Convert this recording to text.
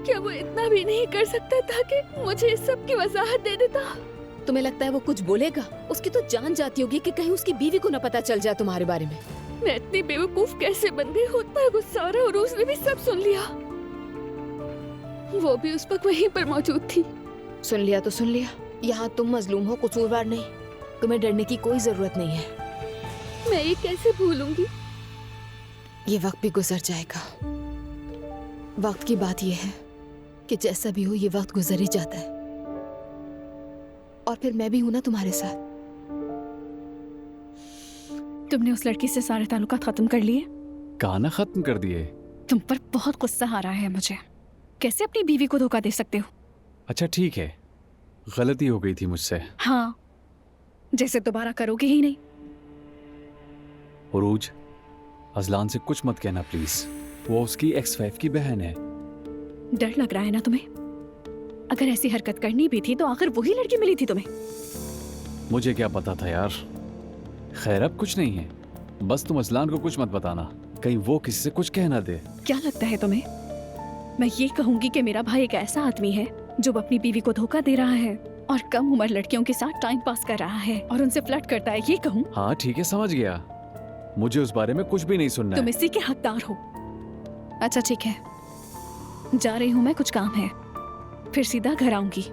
क्या वो इतना भी नहीं कर सकता था कि मुझे इस सब की वजाहत दे देता? तुम्हें लगता है वो कुछ बोलेगा? उसकी तो जान जाती होगी कि कहीं उसकी बीवी को न पता चल जाए तुम्हारे बारे में। मैं इतनी बेवकूफ कैसे बन गई? उतना गुस्सा आ रहा और उसने भी सब सुन लिया। वो भी उस वक्त वहीं पर मौजूद थी। सुन लिया तो सुन लिया। यहाँ तुम मजलूम हो, कसूरवार नहीं। तुम्हें डरने की कोई जरूरत नहीं है। मैं ये कैसे भूलूंगी? ये वक्त भी गुजर जाएगा। वक्त की बात यह है कि जैसा भी हो ये वक्त गुजर ही जाता है। और फिर मैं भी हूं ना तुम्हारे साथ। तुमने उस लड़की से सारे ताल्लुकात खत्म कर लिए? कहा ना खत्म कर दिए। तुम पर बहुत गुस्सा आ रहा है मुझे। कैसे अपनी बीवी को धोखा दे सकते हो? अच्छा ठीक है, गलती हो गई थी मुझसे। हाँ, जैसे दोबारा करोगे ही नहीं। उरूज, अजलान से कुछ मत कहना प्लीज। वो उसकी एक्स वाइफ की बहन है। डर लग रहा है ना तुम्हें? अगर ऐसी हरकत करनी भी थी तो आखिर वही लड़की मिली थी तुम्हें। मुझे क्या पता था यार। खैर अब कुछ नहीं है, बस तुम अजलान को कुछ मत बताना, कहीं वो किसी से कुछ कह ना दे। क्या लगता है तुम्हें मैं ये कहूंगी कि मेरा भाई एक ऐसा आदमी है जो अपनी बीवी को धोखा दे रहा है और कम उम्र लड़कियों के साथ टाइम पास कर रहा है और उनसे फ्लर्ट करता है, ये कहूँ? हाँ ठीक है, समझ गया। मुझे उस बारे में कुछ भी नहीं सुनना तुम है। इसी के हकदार हो। अच्छा ठीक है, जा रही हूँ मैं, कुछ काम है, फिर सीधा घर आऊंगी।